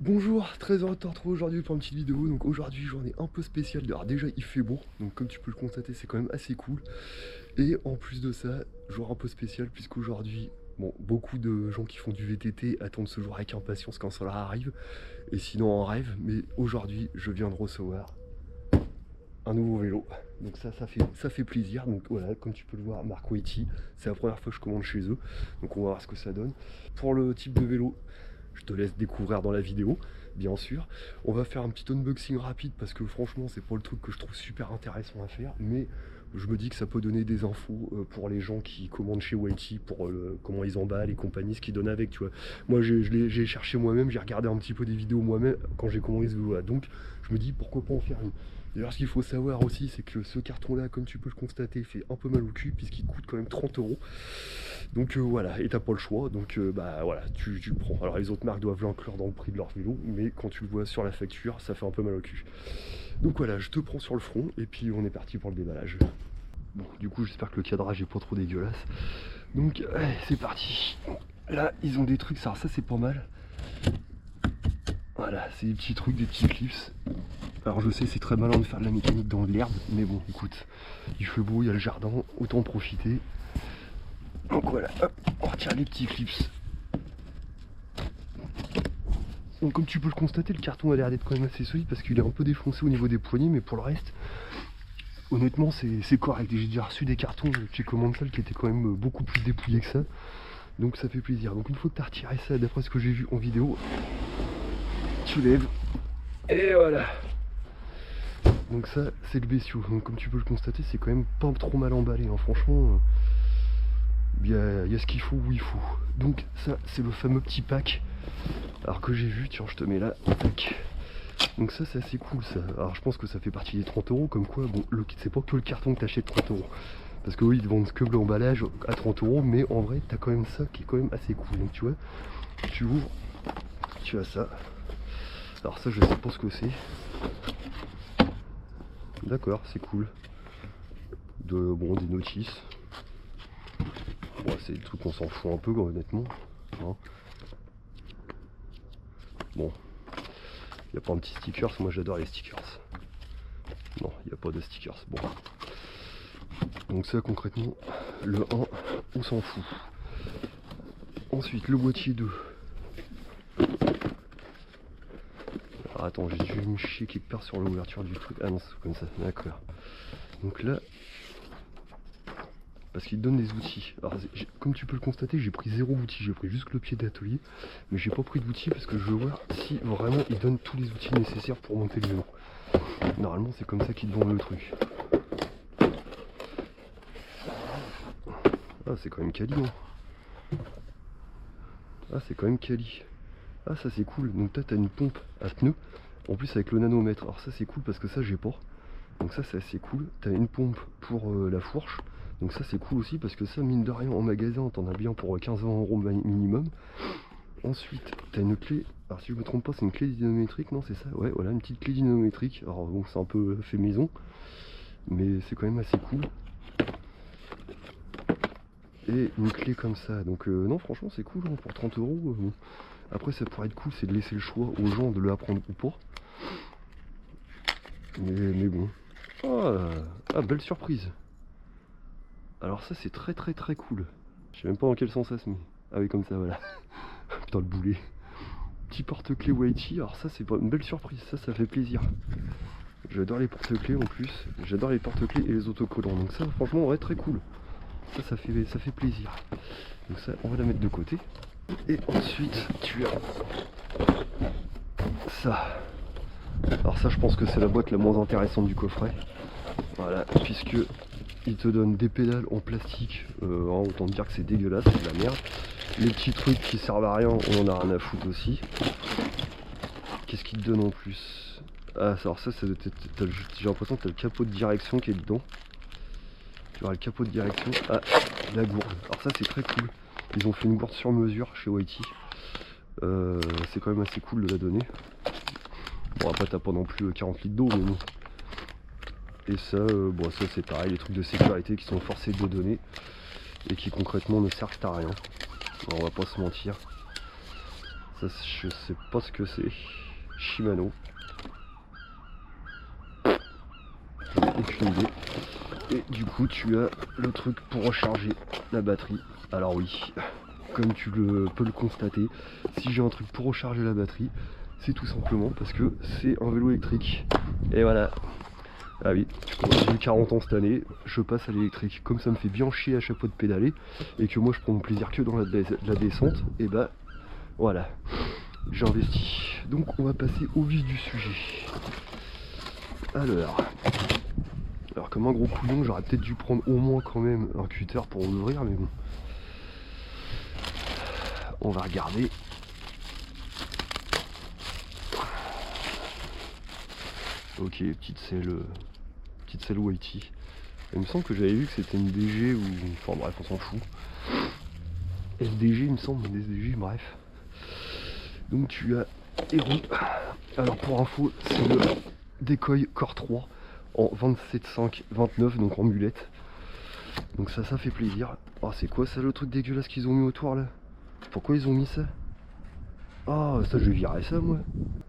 Bonjour, très heureux de te retrouver aujourd'hui pour une petite vidéo. Donc aujourd'hui journée un peu spéciale. Alors déjà il fait beau, donc comme tu peux le constater c'est quand même assez cool. Et en plus de ça, jour un peu spécial puisqu'aujourd'hui, bon, beaucoup de gens qui font du VTT attendent ce jour avec impatience quand cela arrive. Et sinon en rêve, mais aujourd'hui je viens de recevoir un nouveau vélo. Donc ça fait plaisir. Donc voilà, comme tu peux le voir, marque Waity. C'est la première fois que je commande chez eux. Donc on va voir ce que ça donne. Pour le type de vélo, je te laisse découvrir dans la vidéo, bien sûr. On va faire un petit unboxing rapide parce que franchement, c'est pas le truc que je trouve super intéressant à faire, mais je me dis que ça peut donner des infos pour les gens qui commandent chez Waity, pour comment ils emballent et compagnie, ce qu'ils donnent avec, tu vois. Moi, j'ai cherché moi-même, j'ai regardé un petit peu des vidéos moi-même quand j'ai commandé ce vélo-là. Donc, je me dis pourquoi pas en faire une. D'ailleurs, ce qu'il faut savoir aussi, c'est que ce carton-là, comme tu peux le constater, fait un peu mal au cul puisqu'il coûte quand même 30 euros. Donc voilà, et t'as pas le choix, donc bah voilà, tu le prends. Alors les autres marques doivent l'inclure dans le prix de leur vélo, mais quand tu le vois sur la facture, ça fait un peu mal au cul. Donc voilà, je te prends sur le front, et puis on est parti pour le déballage. Bon, du coup, j'espère que le cadrage est pas trop dégueulasse. Donc, allez, c'est parti. Là, ils ont des trucs, ça c'est pas mal. Voilà, c'est des petits trucs, des petits clips. Alors je sais, c'est très malin de faire de la mécanique dans de l'herbe, mais bon, écoute, il fait beau, il y a le jardin, autant en profiter. Donc voilà, hop, on retire les petits clips. Donc comme tu peux le constater, le carton a l'air d'être quand même assez solide parce qu'il est un peu défoncé au niveau des poignées, mais pour le reste, honnêtement c'est correct. J'ai déjà reçu des cartons chez Commensal qui étaient quand même beaucoup plus dépouillés que ça. Donc ça fait plaisir. Donc une fois que tu as retiré ça, d'après ce que j'ai vu en vidéo, tu lèves. Et voilà. Donc ça c'est le bestiau. Donc comme tu peux le constater, c'est quand même pas trop mal emballé, hein. Franchement, il y a ce qu'il faut où il faut. Donc ça c'est le fameux petit pack. Alors que j'ai vu, tiens je te mets là. Tac. Donc ça c'est assez cool ça. Alors je pense que ça fait partie des 30 euros, comme quoi bon, c'est pas que le carton que t'achètes 30 euros. Parce que oui, ils te vendent que l'emballage à 30 euros, mais en vrai t'as quand même ça qui est quand même assez cool. Donc tu vois, tu ouvres, tu as ça. Alors ça je sais pas ce que c'est. D'accord, c'est cool. Bon, des notices. Bon, c'est des trucs qu'on s'en fout un peu honnêtement. Hein. Bon. Il n'y a pas un petit sticker, moi j'adore les stickers. Non, il n'y a pas de stickers. Bon. Donc ça concrètement, le 1, on s'en fout. Ensuite, le boîtier 2. Alors attends, j'ai dû me chier quelque part sur l'ouverture du truc. Ah non, c'est comme ça, d'accord. Donc là, parce qu'il donne des outils. Alors comme tu peux le constater, j'ai pris 0 outils, j'ai pris juste le pied d'atelier, mais j'ai pas pris d'outils parce que je veux voir si vraiment il donne tous les outils nécessaires pour monter le vélo. Normalement c'est comme ça qu'il te vend le truc. Ah c'est quand même quali, hein. Ah c'est quand même quali. Ah ça c'est cool, donc là t'as une pompe à pneus, en plus avec le nanomètre. Alors ça c'est cool parce que ça j'ai pas. Donc ça c'est assez cool. T'as une pompe pour la fourche. Donc ça c'est cool aussi parce que ça mine de rien en magasin t'en as bien pour 15-20 euros minimum. Ensuite t'as une clé, alors si je me trompe pas c'est une clé dynamométrique, non c'est ça? Ouais voilà, une petite clé dynamométrique. Alors bon c'est un peu fait maison, mais c'est quand même assez cool. Et une clé comme ça, donc non franchement c'est cool, hein, pour 30 euros. Bon. Après ça pourrait être cool, c'est de laisser le choix aux gens de le apprendre ou pas. Mais bon. Ah belle surprise. Alors ça c'est très cool. Je sais même pas dans quel sens ça se met. Ah oui comme ça voilà. Putain le boulet. Petit porte-clés Waity, alors ça c'est pas une belle surprise, ça fait plaisir. J'adore les porte-clés en plus. J'adore les porte-clés et les autocollants. Donc ça franchement ouais très cool. Ça fait plaisir. Donc ça on va la mettre de côté. Et ensuite tu as ça. Alors ça je pense que c'est la boîte la moins intéressante du coffret. Voilà, puisque il te donne des pédales en plastique, autant dire que c'est dégueulasse, c'est de la merde. Les petits trucs qui servent à rien, on en a rien à foutre aussi. Qu'est-ce qu'il te donne en plus? Ah, alors ça j'ai l'impression que t'as le capot de direction qui est dedans. Tu vois le capot de direction. Ah, la gourde. Alors ça c'est très cool. Ils ont fait une gourde sur mesure chez Waity. C'est quand même assez cool de la donner. Bon après t'as pas non plus 40 litres d'eau mais bon. Et ça, bon ça c'est pareil, les trucs de sécurité qui sont forcés de donner et qui concrètement ne servent à rien. Alors, on va pas se mentir. Ça, je sais pas ce que c'est. Shimano. Aucune idée. Et du coup tu as le truc pour recharger la batterie. Alors oui, comme tu peux le constater, si j'ai un truc pour recharger la batterie, c'est tout simplement parce que c'est un vélo électrique. Et voilà. Ah oui, j'ai eu 40 ans cette année, je passe à l'électrique. Comme ça me fait bien chier à chaque fois de pédaler et que moi je prends mon plaisir que dans la descente, et bah voilà, j'ai investi. Donc on va passer au vif du sujet. Alors comme un gros couillon, j'aurais peut-être dû prendre au moins quand même un cutter pour l'ouvrir, mais bon. On va regarder. Ok, petite selle Whitey. Il me semble que j'avais vu que c'était une DG ou... Enfin bref, on s'en fout. SDG il me semble, une SDG, bref. Donc tu as Hero. Alors pour info, c'est le Decoy Core 3 en 27,5-29, donc en mulette. Donc ça fait plaisir. Oh, c'est quoi ça le truc dégueulasse qu'ils ont mis autour là? Pourquoi ils ont mis ça? Ah, ça je vais virer ça moi.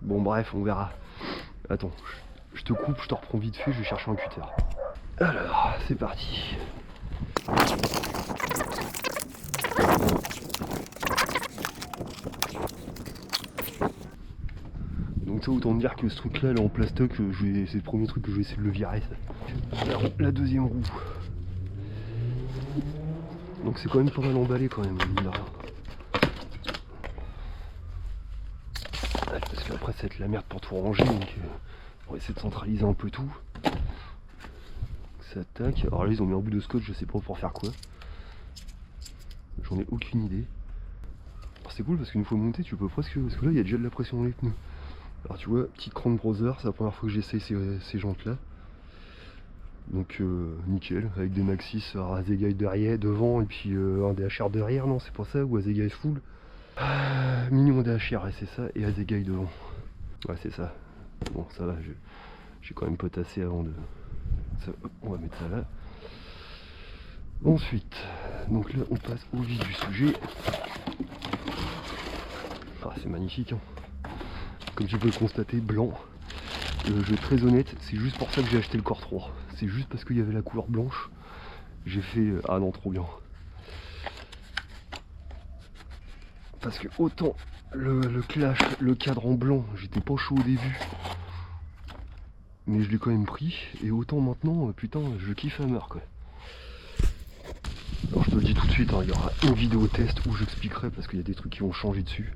Bon bref, on verra. Attends, je te coupe, je te reprends vite fait, je vais chercher un cutter. Alors, c'est parti. Donc ça, autant dire que ce truc là, en plastoc, c'est le premier truc que je vais essayer de le virer ça. Alors, la deuxième roue. Donc c'est quand même pas mal emballé quand même, mine de rien. Parce qu'après ça va être la merde pour tout ranger, donc on va essayer de centraliser un peu tout. Ça attaque. Alors là ils ont mis un bout de scotch, je sais pas pour faire quoi. J'en ai aucune idée. Alors c'est cool parce qu'une fois monté tu peux presque... Parce que là il y a déjà de la pression dans les pneus. Alors tu vois, petite Crown Brother, c'est la première fois que j'essaye ces jantes là. Donc nickel, avec des Maxxis Azegai derrière, devant et puis un DHR derrière, non c'est pas ça, ou Azegai full. Minimum DHR, ouais, c'est ça, et Azegai devant. Ouais c'est ça. Bon ça va, j'ai quand même potassé avant de... Ça, hop, on va mettre ça là. Ensuite, donc là on passe au vif du sujet. Ah c'est magnifique hein. Comme tu peux le constater, blanc. Je vais être très honnête, c'est juste pour ça que j'ai acheté le Core 3. C'est juste parce qu'il y avait la couleur blanche. J'ai fait... ah non, trop bien. Parce que autant le clash, le cadre en blanc, j'étais pas chaud au début. Mais je l'ai quand même pris. Et autant maintenant, putain, je kiffe à mort quoi. Alors je te le dis tout de suite, hein, il y aura une vidéo test où j'expliquerai parce qu'il y a des trucs qui vont changer dessus.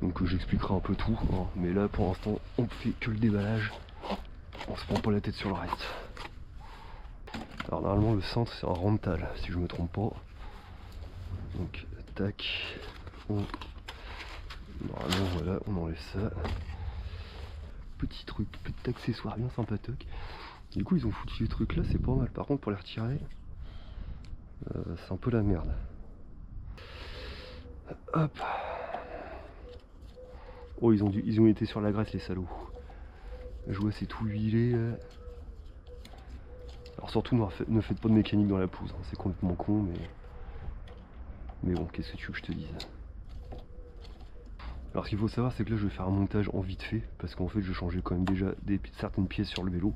Donc j'expliquerai un peu tout. Hein. Mais là pour l'instant, on fait que le déballage. On se prend pas la tête sur le reste. Alors normalement le centre c'est un rental si je me trompe pas. Donc tac. Normalement voilà, on enlève ça. Petit truc, petit accessoire bien sympatoque. Du coup ils ont foutu les trucs là, c'est pas mal. Par contre pour les retirer, c'est un peu la merde. Hop. Oh ils ont été sur la graisse les salauds. Je vois c'est tout huilé là. Alors surtout ne faites pas de mécanique dans la pelouse, hein. C'est complètement con mais bon qu'est-ce que tu veux que je te dise. Alors ce qu'il faut savoir c'est que là je vais faire un montage en vite fait parce qu'en fait je changeais quand même déjà certaines pièces sur le vélo,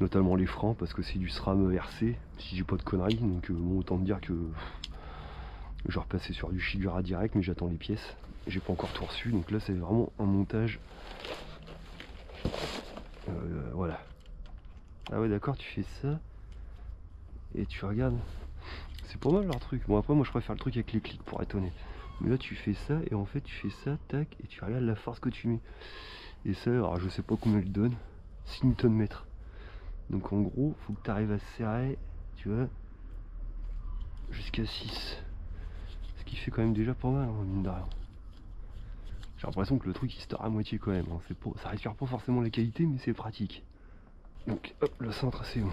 notamment les freins parce que c'est du SRAM RC si j'ai pas de conneries, donc bon, autant te dire que je vais repasser sur du Shigura direct mais j'attends les pièces, j'ai pas encore tout reçu donc là c'est vraiment un montage voilà. Ah ouais d'accord tu fais ça et tu regardes, c'est pas mal leur truc. Bon après moi je préfère le truc avec les clics pour être honnête. Mais là tu fais ça et en fait tu fais ça, tac, et tu regardes la force que tu mets. Et ça, alors je sais pas combien il donne, 6 Nm. Donc en gros, faut que tu arrives à serrer, tu vois, jusqu'à 6. Ce qui fait quand même déjà pas mal, hein, mine de rien. J'ai l'impression que le truc il se tord à moitié quand même. Hein. Ça respire pas forcément la qualité, mais c'est pratique. Donc hop, le centre c'est bon.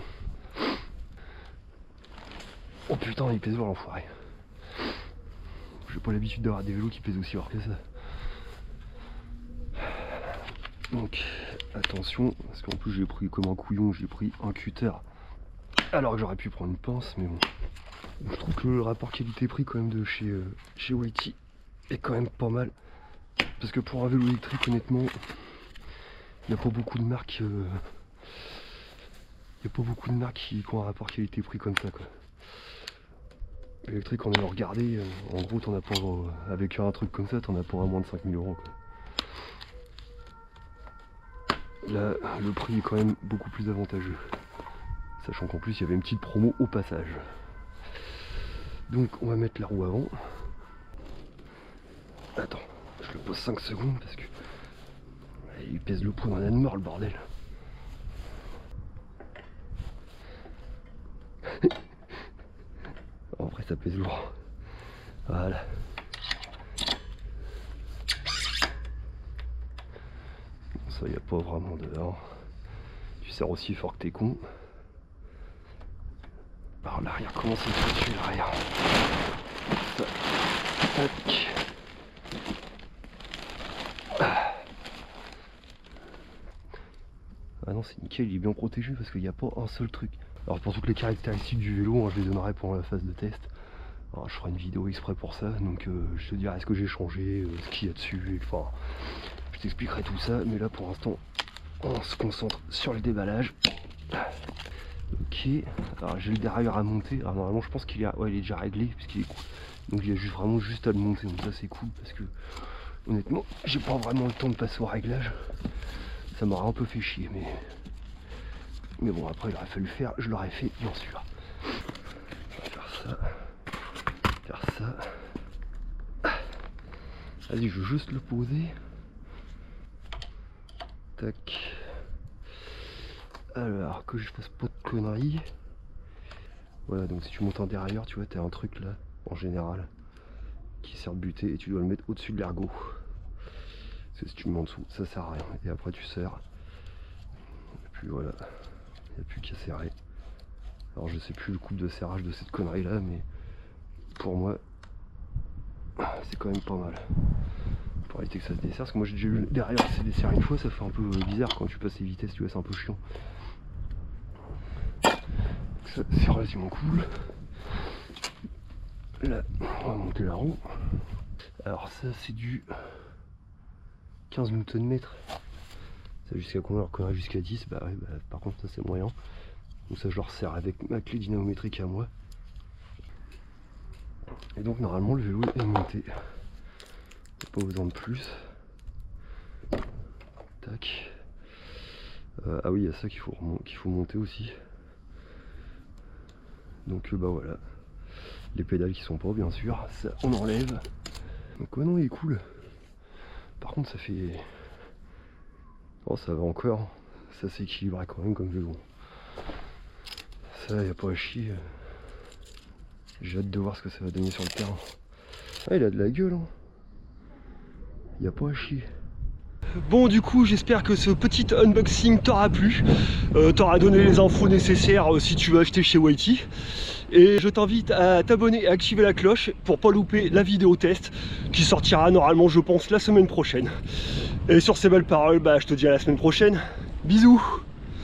Oh putain, il pèse lourd l'enfoiré. J'ai pas l'habitude d'avoir des vélos qui pèsent aussi lourd que ça. Donc attention, parce qu'en plus j'ai pris comme un couillon, j'ai pris un cutter. Alors que j'aurais pu prendre une pince, mais bon. Je trouve que le rapport qualité-prix quand même de chez Whitey est quand même pas mal. Parce que pour un vélo électrique, honnêtement, il n'y a pas beaucoup de marques. Qui ont un rapport qualité-prix comme ça, quoi. L'électrique, on a regardé, en gros, t'en as pour, avec un truc comme ça, t'en as pour un moins de 5000 €, quoi. Là, le prix est quand même beaucoup plus avantageux. Sachant qu'en plus, il y avait une petite promo au passage. Donc, on va mettre la roue avant. Attends, je le pose 5 secondes parce que il pèse le poids d'un âne mort, le bordel. En vrai, ça pèse lourd. Voilà. Bon, ça, il n'y a pas vraiment dehors. Tu serres aussi fort que t'es con. Par l'arrière, comment c'est foutu l'arrière? Ça. Tac. Ah non, c'est nickel, il est bien protégé parce qu'il n'y a pas un seul truc. Alors pour toutes les caractéristiques du vélo, hein, je les donnerai pendant la phase de test. Alors, je ferai une vidéo exprès pour ça, donc je te dirai ce que j'ai changé, ce qu'il y a dessus, enfin je t'expliquerai tout ça, mais là pour l'instant on se concentre sur le déballage. Ok, alors j'ai le dérailleur à monter, alors normalement je pense qu'il est, ouais, il est déjà réglé puisqu'il est cool. Donc il y a juste vraiment juste à le monter, donc ça c'est cool parce que honnêtement j'ai pas vraiment le temps de passer au réglage. Ça m'aurait un peu fait chier, mais bon, après il aurait fallu le faire, je l'aurais fait bien sûr. On va faire ça. Vas-y, je veux juste le poser. Tac. Alors, que je fasse pas de conneries. Voilà, donc si tu montes en dérailleur, tu vois, t'as un truc là, en général, qui sert de buter et tu dois le mettre au-dessus de l'ergot. Parce que si tu le mets en dessous, ça sert à rien. Et après tu serres. Et puis voilà, il n'y a plus qu'à serrer. Alors je sais plus le couple de serrage de cette connerie là, mais pour moi, c'est quand même pas mal. Pour éviter que ça se desserre, parce que moi j'ai déjà eu derrière c'est desserré une fois, ça fait un peu bizarre quand tu passes les vitesses, tu vois, c'est un peu chiant. Ça c'est relativement cool. Là, on va monter la roue. Alors ça c'est du 15 Nm. Ça jusqu'à combien? Alors qu'on a jusqu'à 10, bah ouais, bah, par contre ça c'est moyen. Donc ça je le resserre avec ma clé dynamométrique à moi. Et donc normalement le vélo est monté. Pas besoin de plus. Tac. Ah oui, il y a ça qu'il faut monter aussi. Donc bah voilà. Les pédales qui sont pas, bien sûr, ça on enlève. Donc ouais, non, il est cool. Par contre ça fait... Oh, ça va encore. Ça s'équilibre quand même comme vélo. Ça, y a pas à chier. J'ai hâte de voir ce que ça va donner sur le terrain. Ah, il a de la gueule, hein. Y a pas à chier. Bon, du coup j'espère que ce petit unboxing t'aura plu, t'aura donné les infos nécessaires si tu veux acheter chez Whitey. Et je t'invite à t'abonner et à activer la cloche pour pas louper la vidéo test qui sortira normalement je pense la semaine prochaine. Et sur ces belles paroles, bah, je te dis à la semaine prochaine. Bisous.